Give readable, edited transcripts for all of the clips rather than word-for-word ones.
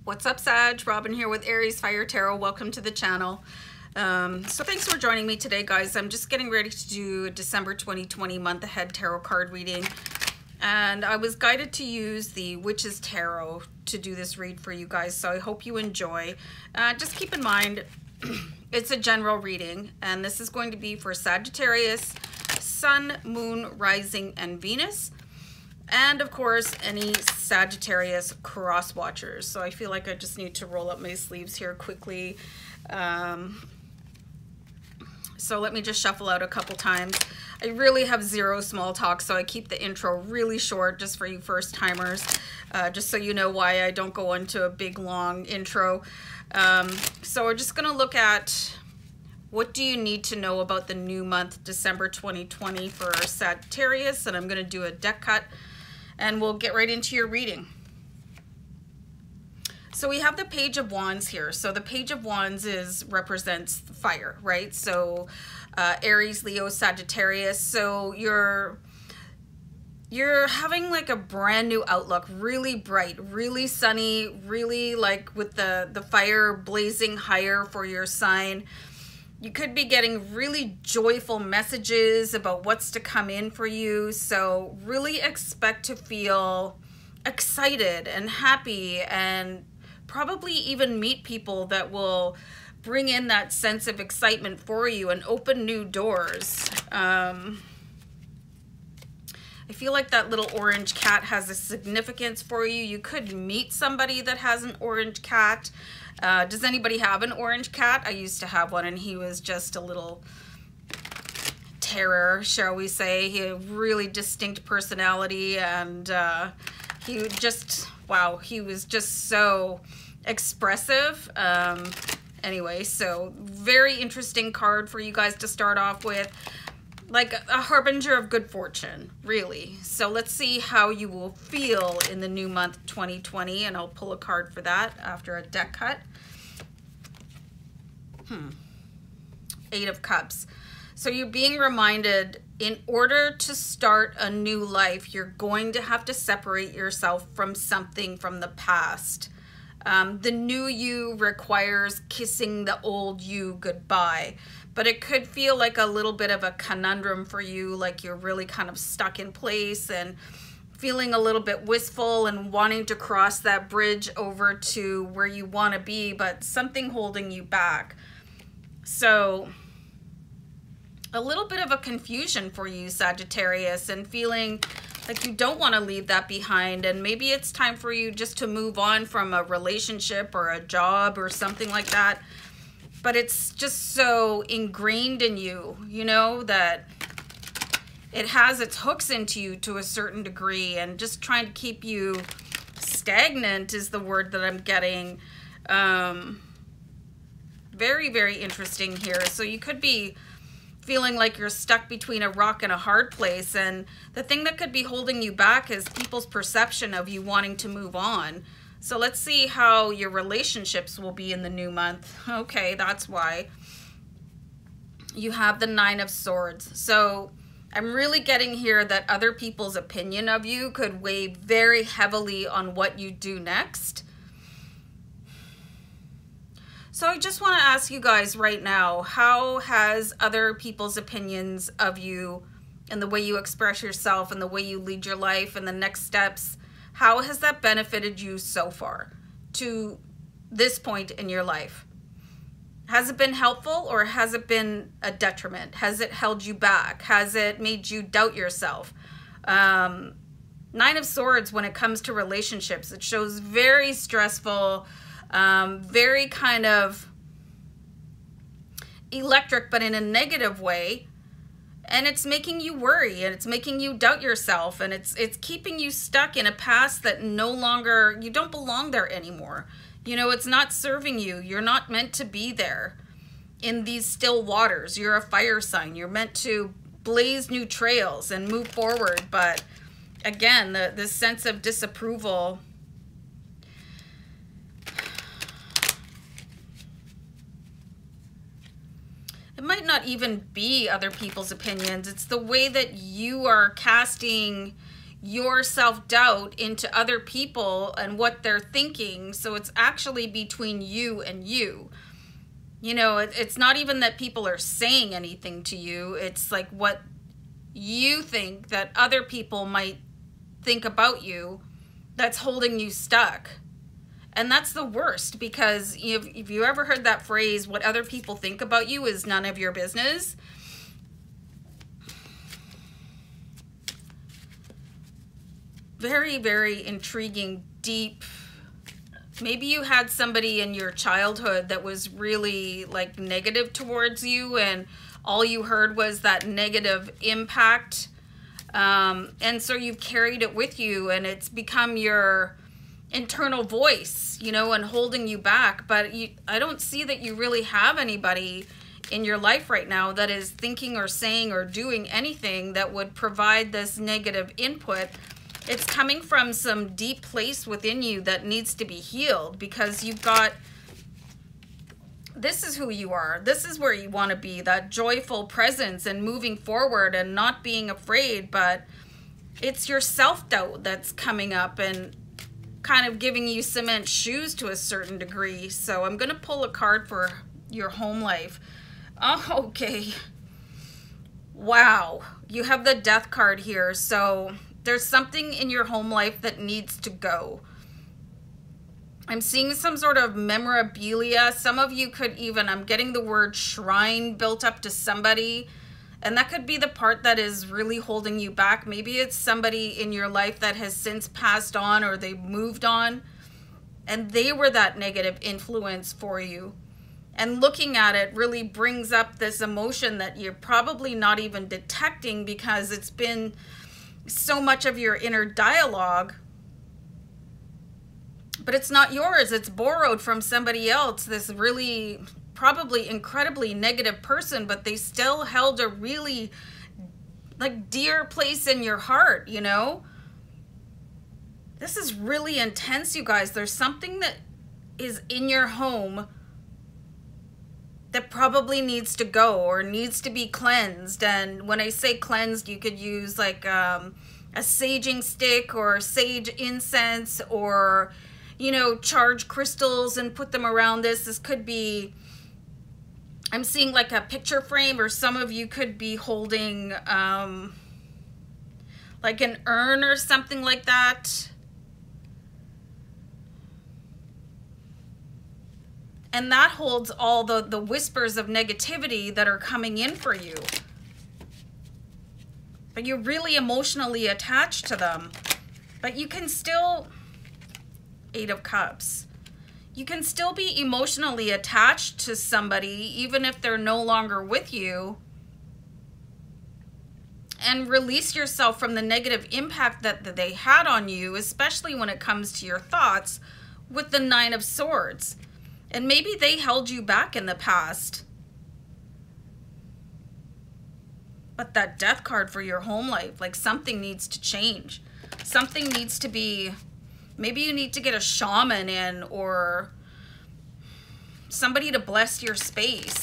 What's up, Sag? Robin here with AriesFireTarot. Welcome to the channel. So thanks for joining me today, guys. I'm just getting ready to do a December 2020 month ahead tarot card reading. And I was guided to use the Witch's Tarot to do this read for you guys. So I hope you enjoy. Just keep in mind, it's a general reading. And this is going to be for Sagittarius, Sun, Moon, Rising, and Venus. And of course, any Sagittarius cross watchers. So I feel like I just need to roll up my sleeves here quickly. So let me just shuffle out a couple times. I really have zero small talk, so I keep the intro really short just for you first timers, just so you know why I don't go into a big long intro. So we're just gonna look at what do you need to know about the new month, December 2020 for Sagittarius, and I'm gonna do a deck cut. And we'll get right into your reading. So we have the Page of Wands here. So the Page of Wands represents fire, right? So Aries, Leo, Sagittarius. So you're having like a brand new outlook, really bright, really sunny, really like with the fire blazing higher for your sign. You could be getting really joyful messages about what's to come in for you. So really expect to feel excited and happy, and probably even meet people that will bring in that sense of excitement for you and open new doors. I feel like that little orange cat has a significance for you. You could meet somebody that has an orange cat. Does anybody have an orange cat? I used to have one, and he was just a little terror, shall we say. He had a really distinct personality, and he just, wow, he was just so expressive. Anyway, so very interesting card for you guys to start off with. Like a harbinger of good fortune, really. So let's see how you will feel in the new month 2020, and I'll pull a card for that after a deck cut. Eight of Cups. So you're being reminded, in order to start a new life, you're going to have to separate yourself from something from the past. The new you requires kissing the old you goodbye. But it could feel like a little bit of a conundrum for you, like you're really kind of stuck in place and feeling a little bit wistful and wanting to cross that bridge over to where you want to be, but something holding you back. So a little bit of a confusion for you, Sagittarius, and feeling like you don't want to leave that behind, and maybe it's time for you just to move on from a relationship or a job or something like that. But it's just so ingrained in you, you know, that it has its hooks into you to a certain degree, and just trying to keep you stagnant is the word that I'm getting. Very, very interesting here. So you could be feeling like you're stuck between a rock and a hard place, and the thing that could be holding you back is people's perception of you wanting to move on. So let's see how your relationships will be in the new month. Okay, that's why. You have the Nine of Swords. So I'm really getting here that other people's opinion of you could weigh very heavily on what you do next. So I just want to ask you guys right now, how has other people's opinions of you and the way you express yourself and the way you lead your life and the next steps, how has that benefited you so far to this point in your life? Has it been helpful, or has it been a detriment? Has it held you back? Has it made you doubt yourself? Nine of Swords, when it comes to relationships, it shows very stressful, very kind of electric, but in a negative way. And it's making you worry, and it's making you doubt yourself, and it's keeping you stuck in a past that no longer, you don't belong there anymore. You know, it's not serving you. You're not meant to be there in these still waters. You're a fire sign. You're meant to blaze new trails and move forward. But again, this sense of disapproval, it might not even be other people's opinions. It's the way that you are casting your self-doubt into other people and what they're thinking. So it's actually between you and you. You know, it's not even that people are saying anything to you. It's like what you think that other people might think about you that's holding you stuck. And that's the worst, because if you ever heard that phrase, what other people think about you is none of your business. Very, very intriguing, deep. Maybe you had somebody in your childhood that was really like negative towards you, and all you heard was that negative impact. And so you've carried it with you, and it's become your internal voice, you know, and holding you back. But I don't see that you really have anybody in your life right now that is thinking or saying or doing anything that would provide this negative input. It's coming from some deep place within you that needs to be healed, because you've got, this is who you are. This is where you want to be, that joyful presence and moving forward and not being afraid. But it's your self-doubt that's coming up and kind of giving you cement shoes to a certain degree. So I'm going to pull a card for your home life. Oh, okay. Wow. You have the Death card here. So there's something in your home life that needs to go. I'm seeing some sort of memorabilia. Some of you could even, I'm getting the word shrine built up to somebody. And that could be the part that is really holding you back. Maybe it's somebody in your life that has since passed on, or they moved on, and they were that negative influence for you. And looking at it really brings up this emotion that you're probably not even detecting, because it's been so much of your inner dialogue. But it's not yours. It's borrowed from somebody else. This really probably incredibly negative person, but they still held a really like dear place in your heart, you know? This is really intense, you guys. There's something that is in your home that probably needs to go or needs to be cleansed. And when I say cleansed, you could use like a saging stick or sage incense, or, you know, charge crystals and put them around this. This could be, I'm seeing like a picture frame, or some of you could be holding like an urn or something like that. And that holds all the whispers of negativity that are coming in for you. But you're really emotionally attached to them. But you can still, 8 of Cups. You can still be emotionally attached to somebody, even if they're no longer with you. And release yourself from the negative impact that they had on you, especially when it comes to your thoughts, with the 9 of Swords. And maybe they held you back in the past. But that Death card for your home life, like something needs to change. Something needs to be, maybe you need to get a shaman in, or somebody to bless your space.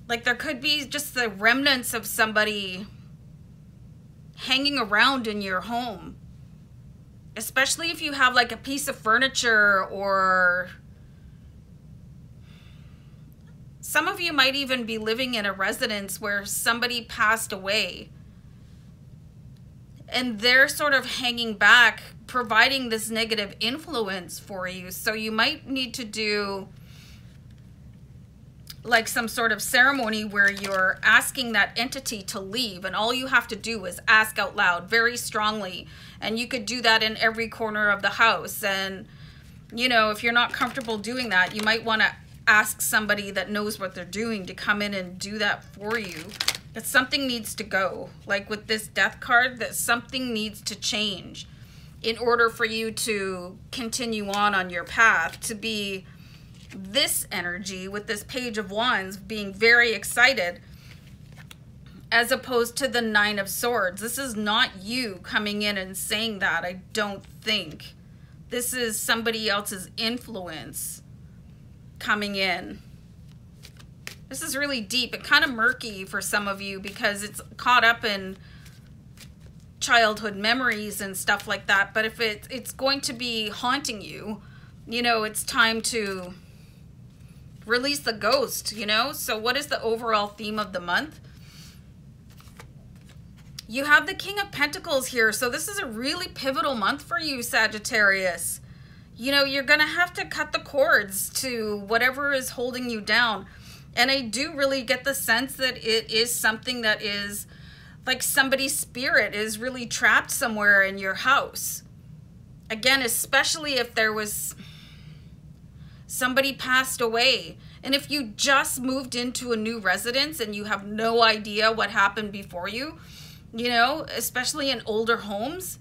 Like there could be just the remnants of somebody hanging around in your home. Especially if you have like a piece of furniture, or some of you might even be living in a residence where somebody passed away, and they're sort of hanging back, providing this negative influence for you. So you might need to do like some sort of ceremony where you're asking that entity to leave, and all you have to do is ask out loud very strongly. And you could do that in every corner of the house. And, you know, if you're not comfortable doing that, you might want to ask somebody that knows what they're doing to come in and do that for you. That something needs to go. Like with this Death card, that something needs to change in order for you to continue on your path, to be this energy with this Page of Wands, being very excited, as opposed to the 9 of Swords. This is not you coming in and saying that, I don't think. This is somebody else's influence coming in. This is really deep and kind of murky for some of you, because it's caught up in childhood memories and stuff like that. But if it's going to be haunting you, you know, it's time to release the ghost, you know? So what is the overall theme of the month? You have the King of Pentacles here. So this is a really pivotal month for you, Sagittarius. You know, you're going to have to cut the cords to whatever is holding you down. And I do really get the sense that it is something that is like somebody's spirit is really trapped somewhere in your house. Again, especially if there was somebody passed away. And if you just moved into a new residence and you have no idea what happened before you, you know, especially in older homes,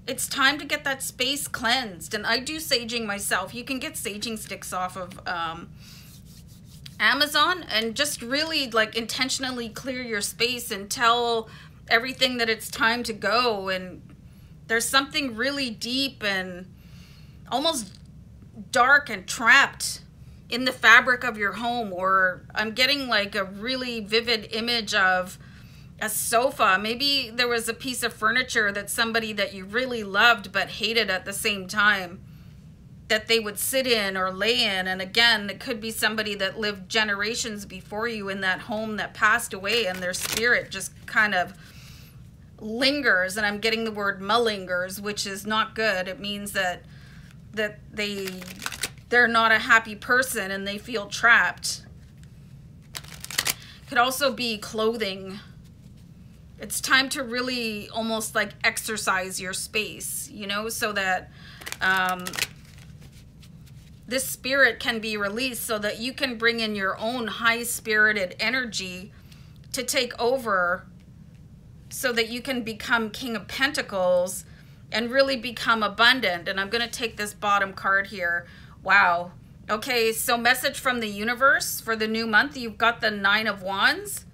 it's time to get that space cleansed. And I do saging myself. You can get saging sticks off of Amazon, and just really like intentionally clear your space and tell everything that it's time to go. And there's something really deep and almost dark and trapped in the fabric of your home. Or I'm getting like a really vivid image of a sofa. Maybe there was a piece of furniture that somebody that you really loved but hated at the same time, that they would sit in or lay in. And again, it could be somebody that lived generations before you in that home that passed away, and their spirit just kind of lingers. And I'm getting the word malingers, which is not good. It means that they're not a happy person and they feel trapped. Could also be clothing. It's time to really almost like exercise your space, you know, so that this spirit can be released, so that you can bring in your own high-spirited energy to take over, so that you can become King of Pentacles and really become abundant. And I'm going to take this bottom card here. Wow. Okay, so message from the universe for the new month. You've got the Nine of Wands.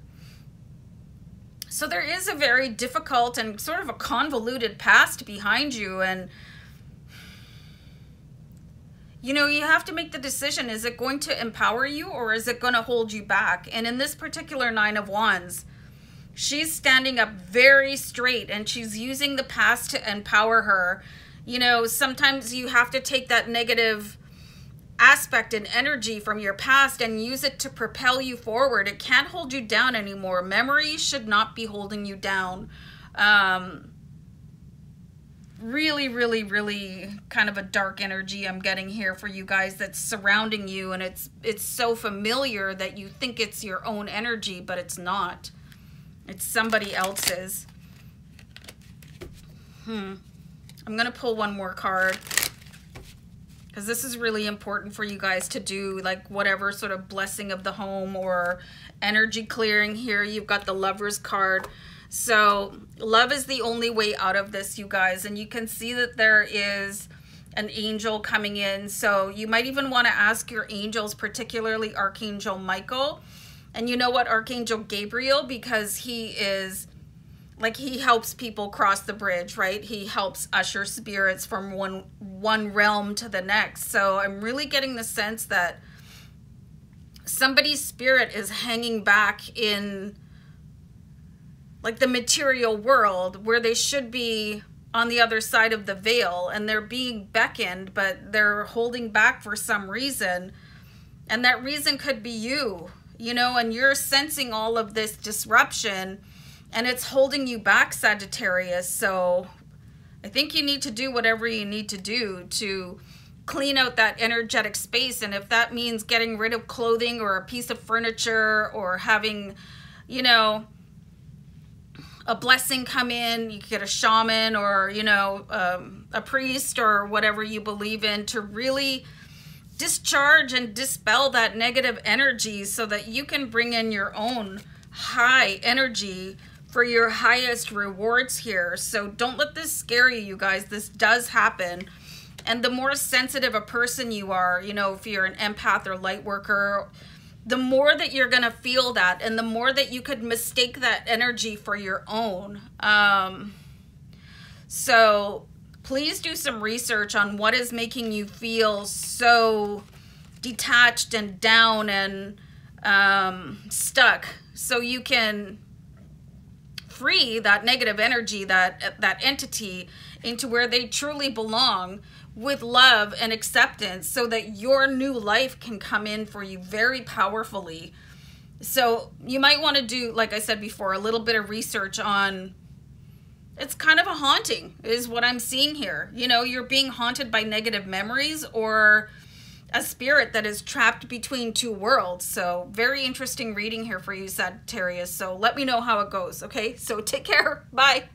So there is a very difficult and sort of a convoluted past behind you. And, you know, you have to make the decision. Is it going to empower you, or is it going to hold you back? And in this particular Nine of Wands, she's standing up very straight, and she's using the past to empower her. You know, sometimes you have to take that negative aspect and energy from your past and use it to propel you forward. It can't hold you down anymore. Memories should not be holding you down. Really, really, really kind of a dark energy I'm getting here for you guys that's surrounding you, and it's so familiar that you think it's your own energy, but it's not. It's somebody else's. I'm going to pull one more card, because this is really important for you guys to do, like whatever sort of blessing of the home or energy clearing here. You've got the Lover's card. So love is the only way out of this, you guys. And you can see that there is an angel coming in. So you might even want to ask your angels, particularly Archangel Michael. And you know what? Archangel Gabriel, because he is like, he helps people cross the bridge, right? He helps usher spirits from one realm to the next. So I'm really getting the sense that somebody's spirit is hanging back in like the material world, where they should be on the other side of the veil, and they're being beckoned, but they're holding back for some reason. And that reason could be you, you know, and you're sensing all of this disruption, and it's holding you back, Sagittarius. So I think you need to do whatever you need to do to clean out that energetic space. And if that means getting rid of clothing or a piece of furniture, or having, you know, a blessing come in, you get a shaman or, you know, a priest or whatever you believe in, to really discharge and dispel that negative energy, so that you can bring in your own high energy for your highest rewards here. So don't let this scare you, you guys. This does happen. And the more sensitive a person you are, you know, if you're an empath or light worker, the more that you're going to feel that, and the more that you could mistake that energy for your own. So please do some research on what is making you feel so detached and down and stuck, so you can free that negative energy, that entity, into where they truly belong, with love and acceptance, so that your new life can come in for you very powerfully. So you might want to do, like I said before, a little bit of research on, it's kind of a haunting is what I'm seeing here. You know, you're being haunted by negative memories, or a spirit that is trapped between two worlds. So very interesting reading here for you, Sagittarius. So let me know how it goes. Okay, so take care. Bye.